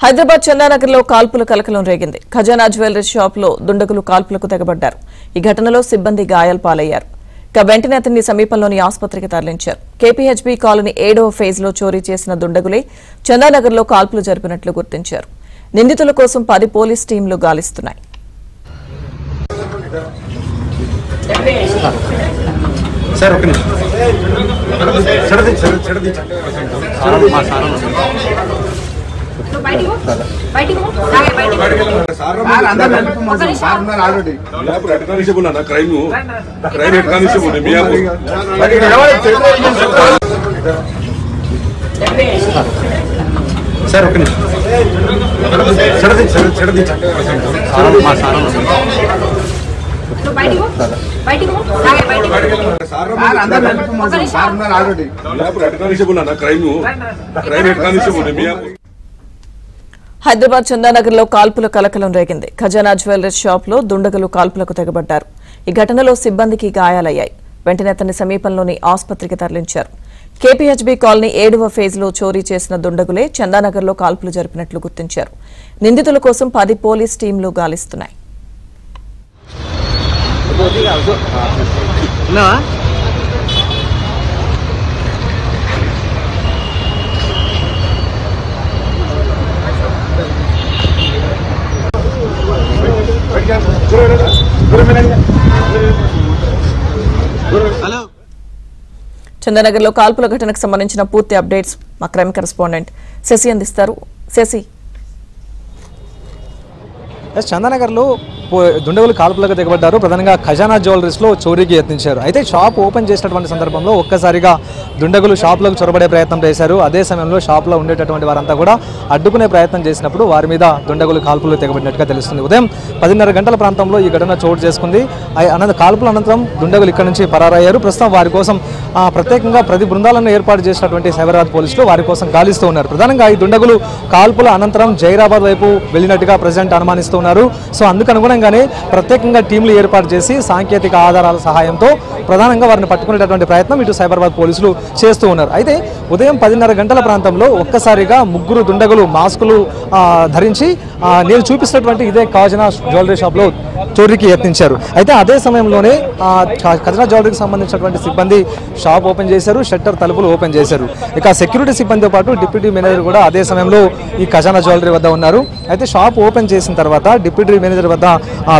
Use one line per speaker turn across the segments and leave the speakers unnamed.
హైదరాబాద్ చందానగర్లో కాల్పుల కలకలం రేగింది. ఖజానా జ్యువెలరీ షాప్లో దుండగులు కాల్పులకు తెగబడ్డారు. ఈ ఘటనలో సిబ్బంది గాయాల పాలయ్యారు. వెంటనే అతన్ని సమీపంలోని ఆసుపత్రికి తరలించారు. కేపీహెచ్బీ కాలనీ 7వ ఫేజ్లో చోరీ చేసిన దుండగులే చందానగర్లో కాల్పులు జరిపినట్లు గుర్తించారు. నిందితుల కోసం 10 పోలీస్ టీంలు గాలిస్తున్నాయి. హైదరాబాద్ చందానగర్లో కాల్పుల కలకలం రేగింది. ఖజానా జ్యువెలరీ షాప్లో దుండగులు కాల్పులకు తెగబడ్డారు. ఈ ఘటనలో సిబ్బందికి గాయాలయ్యాయి. వెంటనే అతన్ని సమీపంలోని ఆసుపత్రికి తరలించారు. కేపీహెచ్బీ కాలనీ 7వ ఫేజ్లో చోరీ చేసిన దుండగులే చందానగర్లో కాల్పులు జరిపినట్లు గుర్తించారు. నిందితుల కోసం 10 పోలీస్ టీంలు గాలిస్తున్నాయి. చందానగర్లో కాల్పుల ఘటనకు సంబంధించిన పూర్తి అప్డేట్స్ మా క్రైమ్ కరెస్పాండెంట్ శశి అందిస్తారు. శశి,
చందానగర్లో దుండగులు కాల్పులకు దిగబడ్డారు. ప్రధానంగా ఖజానా జ్యువెలరీస్లో చోరీకి యత్నించారు. అయితే షాప్ ఓపెన్ చేసినటువంటి సందర్భంలో ఒక్కసారిగా దుండగులు షాప్లోకి చొరబడే ప్రయత్నం చేశారు. అదే సమయంలో షాప్లో ఉండేటటువంటి వారంతా కూడా అడ్డుకునే ప్రయత్నం చేసినప్పుడు వారి మీద దుండగులు కాల్పులు తెగబడినట్టుగా తెలుస్తుంది. ఉదయం 10:30 గంటల ప్రాంతంలో ఈ ఘటన చోటు చేసుకుంది. కాల్పుల అనంతరం దుండగులు ఇక్కడ నుంచి పరారయ్యారు. ప్రస్తుతం వారి కోసం ప్రత్యేకంగా 10 బృందాలను ఏర్పాటు చేసినటువంటి సైబరాబాద్ పోలీసులు వారి కోసం గాలిస్తూ ఉన్నారు. ప్రధానంగా ఈ దుండగులు కాల్పుల అనంతరం జైరాబాద్ వైపు వెళ్ళినట్టుగా ప్రజెంట్ అనుమానిస్తూ ఉన్నారు. సో అందుకు అనుగుణంగానే ప్రత్యేకంగా టీంలు ఏర్పాటు చేసి సాంకేతిక ఆధారాల సహాయంతో ప్రధానంగా వారిని పట్టుకునేటటువంటి ప్రయత్నం ఇటు సైబరాబాద్ పోలీసులు చేస్తూ ఉన్నారు. అయితే ఉదయం 10:30 గంటల ప్రాంతంలో ఒక్కసారిగా 3 దుండగులు మాస్కులు ధరించి నేను చూపిస్తున్నటువంటి ఇదే ఖజానా జ్యువెలరీ షాప్లో చోరీకి యత్నించారు. అయితే అదే సమయంలోనే ఖజానా జ్యువెలరీకి సంబంధించినటువంటి సిబ్బంది షాప్ ఓపెన్ చేశారు, షట్టర్ తలుపులు ఓపెన్ చేశారు. ఇక సెక్యూరిటీ సిబ్బందితో పాటు డిప్యూటీ మేనేజర్ కూడా అదే సమయంలో ఈ ఖజానా జ్యువెలరీ వద్ద ఉన్నారు. అయితే షాప్ ఓపెన్ చేసిన తర్వాత డిప్యూటీ మేనేజర్ వద్ద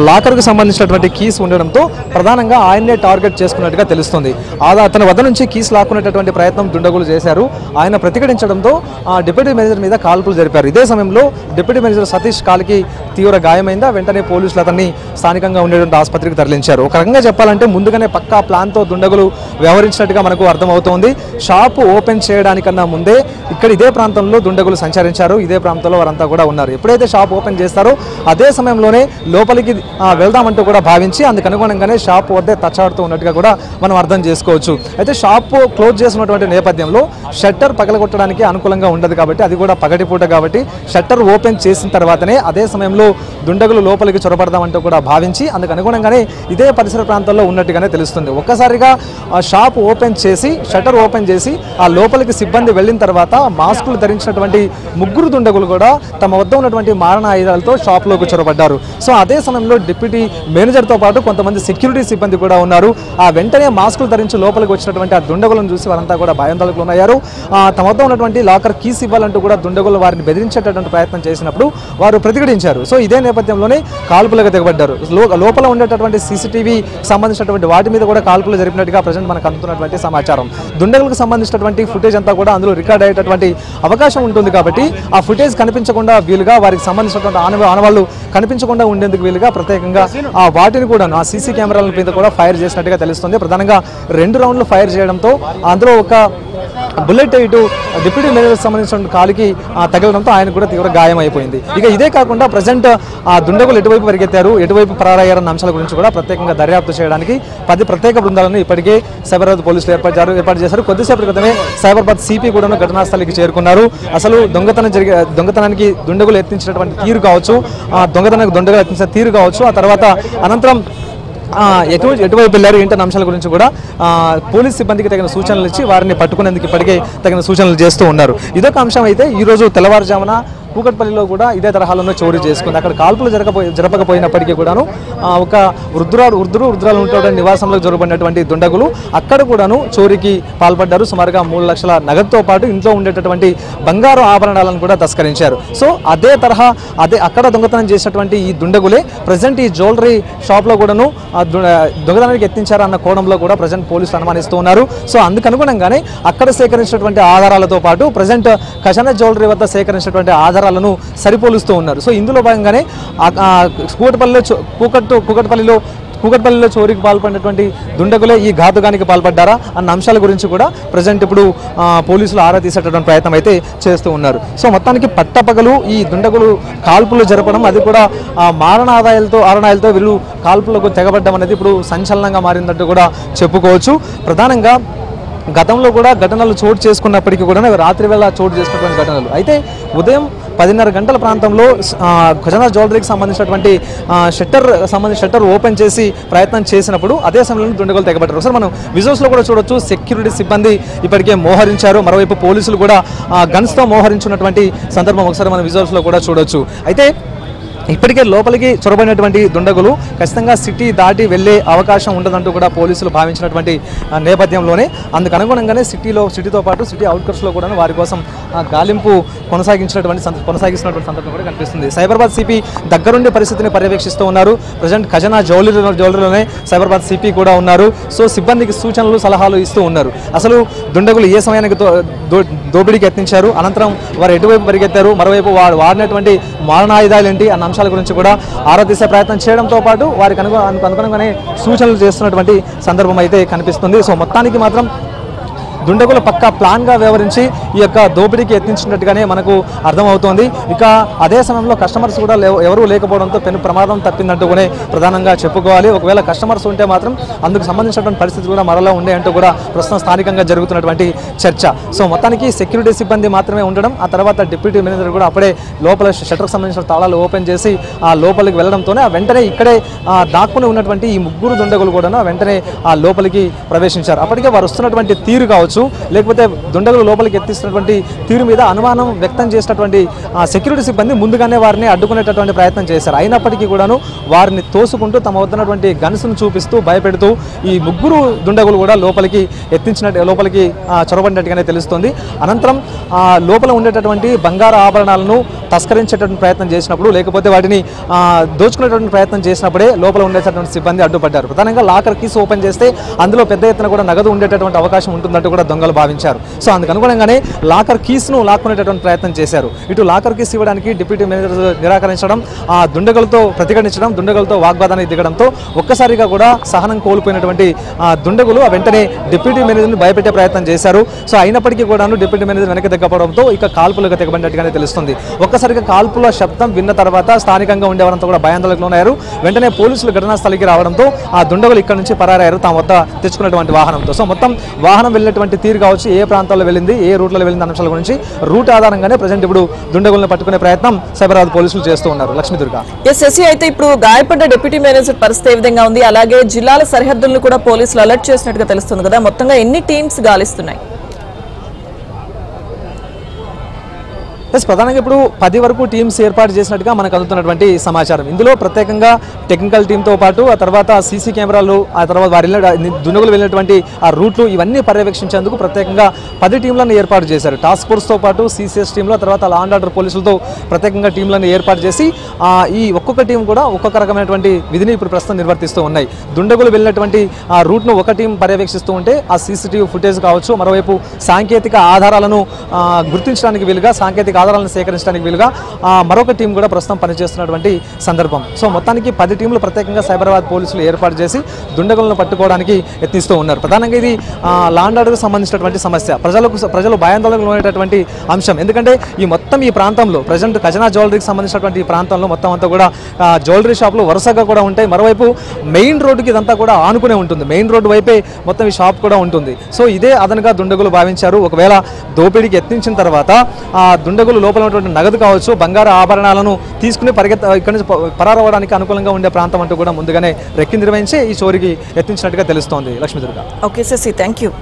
లాకర్కు సంబంధించినటువంటి కీస్ ఉండడంతో ప్రధానంగా ఆయన్నే టార్గెట్ చేసుకున్నట్టుగా తెలుస్తుంది. అతని వద్ద నుంచి కీస్ లాక్కునేటటువంటి ప్రయత్నం దుండగులు చేశారు. ఆయన ప్రతిఘటించడంతో డిప్యూటీ మేనేజర్ మీద కాల్పులు జరిపారు. ఇదే సమయంలో డిప్యూటీ మేనేజర్ సతీష్ కాలికి తీవ్ర గాయమైందా. వెంటనే పోలీసులు అతన్ని స్థానికంగా ఉండేటువంటి ఆసుపత్రికి తరలించారు. ఒక రకంగా చెప్పాలంటే ముందుగానే పక్కా ప్లాన్తో దుండగులు వ్యవహరించినట్టుగా మనకు అర్థమవుతోంది. షాపు ఓపెన్ చేయడానికన్నా ముందే ఇక్కడ ఇదే ప్రాంతంలో దుండగులు సంచరించారు. ఇదే ప్రాంతంలో వారంతా కూడా ఉన్నారు. ఎప్పుడైతే షాప్ ఓపెన్ చేస్తారో అదే సమయంలోనే లోపలికి వెళ్దామంటూ కూడా భావించి అందుకు అనుగుణంగానే షాప్ వద్దే తచ్చాడుతూ ఉన్నట్టుగా కూడా మనం అర్థం చేసుకోవచ్చు. అయితే షాపు క్లోజ్ చేసినటువంటి నేపథ్యంలో షట్టర్ పగలగొట్టడానికి అనుకూలంగా ఉండదు కాబట్టి, అది కూడా పగటిపూట కాబట్టి షట్టర్ ఓపెన్ చేసిన తర్వాతనే అదే సమయంలో దుండగులు లోపలికి చొరబడదామంటూ కూడా భావించి అందుకు అనుగుణంగానే ఇదే పరిసర ప్రాంతాల్లో ఉన్నట్టుగానే తెలుస్తుంది. ఒక్కసారిగా షాప్ ఓపెన్ చేసి షట్టర్ ఓపెన్ చేసి ఆ లోపలికి సిబ్బంది వెళ్ళిన తర్వాత మాస్కులు ధరించినటువంటి 3 దుండగులు కూడా తమ వద్ద ఉన్నటువంటి మారణ ఆయుధాలతో షాప్లోకి చొరబడ్డారు. సో అదే సమయంలో డిప్యూటీ మేనేజర్తో పాటు కొంతమంది సెక్యూరిటీ సిబ్బంది కూడా ఉన్నారు. ఆ వెంటనే మాస్కులు ధరించి లోపలికి వచ్చినటువంటి ఆ దుండగులను చూసి వారంతా కూడా భయాందోళనకు ఉన్నాయారు. తమ వద్ద ఉన్నటువంటి లాకర్ కీస్ ఇవ్వాలంటూ కూడా దుండగులు వారిని బెదిరించేటటువంటి ప్రయత్నం చేసినప్పుడు వారు ప్రతిఘటించారు. సో ఇదే నేపథ్యంలోనే కాల్పులకు దిగబడ్డారు. లోపల ఉండేటటువంటి సీసీటీవీ సంబంధించినటువంటి వాటి మీద కూడా కాల్పులు జరిపినట్టుగా ప్రజెంట్ మనకు అందుతున్నటువంటి సమాచారం. దుండగులకు సంబంధించినటువంటి ఫుటేజ్ అంతా కూడా అందులో రికార్డ్ అయ్యేటటువంటి అవకాశం ఉంటుంది కాబట్టి ఆ ఫుటేజ్ కనిపించకుండా వీలుగా వారికి సంబంధించినటువంటి ఆనవాళ్లు కనిపించకుండా ఉండేందుకు వీలుగా ప్రత్యేకంగా ఆ వాటిని కూడా ఆ సీసీ కెమెరాల మీద కూడా ఫైర్ చేసినట్టుగా తెలుస్తుంది. ప్రధానంగా 2 రౌండ్లు ఫైర్ చేయడంతో అందులో ఒక బుల్లెట్ ఇటు డిప్యూటీ మేనేజర్ సంబంధించిన కాలికి తగలడంతో ఆయన కూడా తీవ్ర గాయం అయిపోయింది. ఇక ఇదే కాకుండా ప్రజెంట్ ఆ దుండగులు ఎటువైపు పరిగెత్తారు, ఎటువైపు పరారయ్యారన్న అంశాల గురించి కూడా ప్రత్యేకంగా దర్యాప్తు చేయడానికి 10 ప్రత్యేక బృందాలను ఇప్పటికే సైబరాబాద్ పోలీసులు ఏర్పాటు చేశారు. కొద్దిసేపటి క్రితమే సైబరాబాద్ సిపి కూడా ఘటనా స్థలికి చేరుకున్నారు. అసలు దొంగతనానికి దుండగులు యత్నించినటువంటి తీరు కావచ్చు, దుండగులు యత్నించిన తీరు కావచ్చు, ఆ తర్వాత అనంతరం ఎటువైపు వెళ్ళారు ఏంటన్న అంశాల గురించి కూడా పోలీస్ సిబ్బందికి తగిన సూచనలు ఇచ్చి వారిని పట్టుకునేందుకు ఇప్పటికే తగిన సూచనలు చేస్తూ ఉన్నారు. ఇదొక అంశం అయితే ఈ రోజు తెల్లవారుజామున కూకట్పల్లిలో కూడా ఇదే తరహాలోనే చోరీ చేసుకుంది. అక్కడ కాల్పులు జరపకపోయినప్పటికీ కూడాను ఒక వృద్ధురాలు ఉన్నటువంటి నివాసంలో జరగబడినటువంటి దుండగులు అక్కడ కూడాను చోరీకి పాల్పడ్డారు. సుమారుగా 3 లక్షల నగదుతో పాటు ఇంట్లో ఉండేటటువంటి బంగారు ఆభరణాలను కూడా తస్కరించారు. సో అదే అక్కడ దొంగతనం చేసినటువంటి ఈ దుండగులే ప్రజెంట్ ఈ జ్యువెలరీ షాప్లో కూడాను దొంగతనానికి యత్నించారు అన్న కోణంలో కూడా ప్రజెంట్ పోలీసులు అనుమానిస్తూ ఉన్నారు. సో అందుకు అనుగుణంగానే అక్కడ సేకరించినటువంటి ఆధారాలతో పాటు ప్రజెంట్ ఖజానా జ్యువెలరీ వద్ద సేకరించినటువంటి ఆధారాలను సరిపోలుస్తూ ఉన్నారు. సో ఇందులో భాగంగానే కూకట్పల్లిలో చోరీకి పాల్పడినటువంటి దుండగులే ఈ ఘాతుకానికి పాల్పడ్డారా అన్న అంశాల గురించి కూడా ప్రజెంట్ ఇప్పుడు పోలీసులు ఆరా తీసేటటువంటి ప్రయత్నం అయితే చేస్తూ ఉన్నారు. సో మొత్తానికి పట్టపగలు ఈ దుండగులు కాల్పులు జరపడం, అది కూడా ఆరణాయాలతో వీళ్ళు కాల్పులకు తెగబడ్డం అనేది ఇప్పుడు సంచలనంగా మారిందంటూ కూడా చెప్పుకోవచ్చు. ప్రధానంగా గతంలో కూడా ఘటనలు చోటు చేసుకున్నప్పటికీ కూడా రాత్రి వేళ చోటు చేసుకున్నటువంటి ఘటనలు అయితే ఉదయం 10:30 గంటల ప్రాంతంలో ఖజానా జ్యువెలరీకి సంబంధించినటువంటి షట్టర్ ఓపెన్ చేసి ప్రయత్నం చేసినప్పుడు అదే సమయంలో దుండగులు తెగబడ్డారు. ఒకసారి మనం విజువల్స్లో కూడా చూడొచ్చు. సెక్యూరిటీ సిబ్బంది ఇప్పటికే మోహరించారు. మరోవైపు పోలీసులు కూడా గన్స్తో మోహరించున్నటువంటి సందర్భం ఒకసారి మనం విజువల్స్లో కూడా చూడొచ్చు. అయితే ఇప్పటికే లోపలికి చొరబడినటువంటి దుండగులు ఖచ్చితంగా సిటీ దాటి వెళ్లే అవకాశం ఉండదంటూ కూడా పోలీసులు భావించినటువంటి నేపథ్యంలోనే అందుకు అనుగుణంగానే సిటీతో పాటు సిటీ అవుట్కట్స్లో కూడా వారి కోసం గాలింపు కొనసాగిస్తున్నటువంటి సందర్భం కూడా కనిపిస్తుంది. సైబరాబాద్ సిపి దగ్గరుండి పరిస్థితిని పర్యవేక్షిస్తూ ఉన్నారు. ప్రజెంట్ ఖజానా జ్యువెలరీలోనే సైబరాబాద్ సిపి కూడా ఉన్నారు. సో సిబ్బందికి సూచనలు సలహాలు ఇస్తూ ఉన్నారు. అసలు దుండగులు ఏ సమయానికి దోపిడీకి యత్నించారు, అనంతరం వారు ఎటువైపు పరిగెత్తారు, మరోవైపు వారు వాడినటువంటి మారణాయుధాలు ఏంటి అన్న అంశాల గురించి కూడా ఆరా తీసే ప్రయత్నం చేయడంతో పాటు వారికి అనుగుణంగానే సూచనలు చేస్తున్నటువంటి సందర్భం అయితే కనిపిస్తుంది. సో మొత్తానికి మాత్రం దుండగులు పక్కా ప్లాన్గా వ్యవహరించి ఈ యొక్క దోపిడీకి యత్నించినట్టుగానే మనకు అర్థమవుతోంది. ఇక అదే సమయంలో కస్టమర్స్ కూడా ఎవరూ లేకపోవడంతో పెను ప్రమాదం తప్పిందంటూ కూడా ప్రధానంగా చెప్పుకోవాలి. ఒకవేళ కస్టమర్స్ ఉంటే మాత్రం అందుకు సంబంధించినటువంటి పరిస్థితి కూడా మరలా ఉండే అంటూ కూడా ప్రస్తుతం స్థానికంగా జరుగుతున్నటువంటి చర్చ. సో మొత్తానికి సెక్యూరిటీ సిబ్బంది మాత్రమే ఉండడం, ఆ తర్వాత డిప్యూటీ మేనేజర్ కూడా అప్పుడే లోపల షట్టర్కి సంబంధించిన తాళాలు ఓపెన్ చేసి ఆ లోపలికి వెళ్ళడంతోనే వెంటనే ఇక్కడే దాక్కుని ఉన్నటువంటి ఈ 3 దుండగులు కూడా వెంటనే ఆ లోపలికి ప్రవేశించారు. అప్పటికే వారు వస్తున్నటువంటి తీరు కావచ్చు, లేకపోతే దుండగులు లోపలికి ఎత్తిస్తున్నటువంటి తీరు మీద అనుమానం వ్యక్తం చేసినటువంటి సెక్యూరిటీ సిబ్బంది ముందుగానే వారిని అడ్డుకునేటటువంటి ప్రయత్నం చేశారు. అయినప్పటికీ కూడాను వారిని తోసుకుంటూ తమ వద్దన్నటువంటి గన్స్ను చూపిస్తూ భయపెడుతూ ఈ 3 దుండగులు కూడా లోపలికి చొరబడినట్టుగానే తెలుస్తుంది. అనంతరం లోపల ఉండేటటువంటి బంగారు ఆభరణాలను తస్కరించేటటువంటి ప్రయత్నం చేసినప్పుడు, లేకపోతే వాటిని దోచుకునేటువంటి ప్రయత్నం చేసినప్పుడే లోపల ఉండేటటువంటి సిబ్బంది అడ్డుపడ్డారు. ప్రధానంగా లాకర్ కీస్ ఓపెన్ చేస్తే అందులో పెద్ద ఎత్తున కూడా నగదు ఉండేటటువంటి అవకాశం ఉంటుందంటూ కూడా దొంగలు భావించారు. సో అందుకు అనుగుణంగానే లాకర్ కీస్ను లాక్కునేటటువంటి ప్రయత్నం చేశారు. ఇటు లాకర్ కీస్ ఇవ్వడానికి డిప్యూటీ మేనేజర్ నిరాకరించడం, ఆ దుండగులతో ప్రతిఘటించడం, దుండగులతో వాగ్వాదానికి దిగడంతో ఒక్కసారిగా కూడా సహనం కోల్పోయినటువంటి దుండగులు వెంటనే డిప్యూటీ మేనేజర్ని భయపెట్టే ప్రయత్నం చేశారు. సో అయినప్పటికీ కూడాను డిప్యూటీ మేనేజర్ వెనక్కి దిగకపోవడంతో ఇక కాల్పులకు తెగబడినట్టుగానే తెలుస్తుంది. ఒక్కసారిగా కాల్పుల శబ్దం విన్న తర్వాత స్థానికంగా ఉండేవారంతా కూడా భయాందోళనకు లోనయ్యారు. వెంటనే పోలీసులు ఘటనా స్థలికి రావడంతో ఆ దుండగులు ఇక్కడ నుంచి పరారయ్యారు తమ వద్ద తెచ్చుకున్నటువంటి వాహనంతో. సో మొత్తం వాహనం వెళ్ళినటువంటి తీరు కావచ్చు, ఏ ప్రాంతాల్లో వెళ్ళింది, ఏ రూట్లో వెళ్ళింది అంశాల గురించి రూట్ ఆధారంగానే ప్రజెంట్ ఇప్పుడు దుండగులను పట్టుకునే ప్రయత్నం సైబరాబాద్ పోలీసులు చేస్తూ ఉన్నారు. లక్ష్మీదుర్గ.
శశి, అయితే ఇప్పుడు గాయపడ్డ డిప్యూటీ మేనేజర్ పరిస్థితి ఏ విధంగా ఉంది? అలాగే జిల్లాల సరిహద్దులను కూడా పోలీసులు అలర్ట్ చేసినట్టుగా తెలుస్తుంది కదా, మొత్తంగా ఎన్ని టీమ్స్ గాలిస్తున్నాయి?
ప్రధానంగా ఇప్పుడు 10 వరకు టీమ్స్ ఏర్పాటు చేసినట్టుగా మనకు అందుతున్నటువంటి సమాచారం. ఇందులో ప్రత్యేకంగా టెక్నికల్ టీంతో పాటు ఆ తర్వాత సీసీ కెమెరాలు, ఆ తర్వాత వారి దుండగులు వెళ్ళినటువంటి ఆ రూట్లు ఇవన్నీ పర్యవేక్షించేందుకు ప్రత్యేకంగా 10 టీంలను ఏర్పాటు చేశారు. టాస్క్ ఫోర్స్తో పాటు సిసిఎస్ టీంలో, తర్వాత లా అండ్ ఆర్డర్ పోలీసులతో ప్రత్యేకంగా టీంలను ఏర్పాటు చేసి ఈ ఒక్కొక్క టీం కూడా ఒక్కొక్క రకమైనటువంటి విధిని ఇప్పుడు ప్రస్తుతం నిర్వర్తిస్తూ ఉన్నాయి. దుండగులు వెళ్ళినటువంటి ఆ రూట్ను ఒక టీం పర్యవేక్షిస్తూ ఉంటే ఆ సీసీటీవీ ఫుటేజ్ కావచ్చు, మరోవైపు సాంకేతిక ఆధారాలను గుర్తించడానికి వీలుగా, సాంకేతిక ఆధారాలను సేకరించడానికి వీలుగా మరొక టీం కూడా ప్రస్తుతం పనిచేస్తున్నటువంటి సందర్భం. సో మొత్తానికి 10 టీంలు ప్రత్యేకంగా సైబరాబాద్ పోలీసులు ఏర్పాటు చేసి దుండగులను పట్టుకోవడానికి యత్నిస్తూ ఉన్నారు. ప్రధానంగా ఇది లా అండ్ ఆర్డర్కు సంబంధించినటువంటి సమస్య, ప్రజలు భయాందోళనకు లోనేటటువంటి అంశం. ఎందుకంటే ఈ ప్రాంతంలో ప్రజెంట్ ఖజానా జ్యువెలరీకి సంబంధించినటువంటి ఈ ప్రాంతంలో మొత్తం అంతా కూడా జ్యువెలరీ షాపులు వరుసగా కూడా ఉంటాయి. మరోవైపు మెయిన్ రోడ్డుకి ఇదంతా కూడా ఆనుకునే ఉంటుంది, మెయిన్ రోడ్డు వైపే మొత్తం ఈ షాప్ కూడా ఉంటుంది. సో ఇదే అదనుగా దుండగులు భావించారు. ఒకవేళ దోపిడీకి యత్నించిన తర్వాత ఆ దుండగులు లోపల ఉన్నటువంటి నగదు కావచ్చు, బంగారు ఆభరణాలను తీసుకుని ఇక్కడి నుంచి పరారవడానికి అనుకూలంగా ఉండే ప్రాంతం అంటూ కూడా ముందుగానే రెక్కి నిర్వహించి ఈ చోరీకి యత్నించినట్టుగా తెలుస్తోంది. Lakshmidurga.
Okay Shashi, thank you.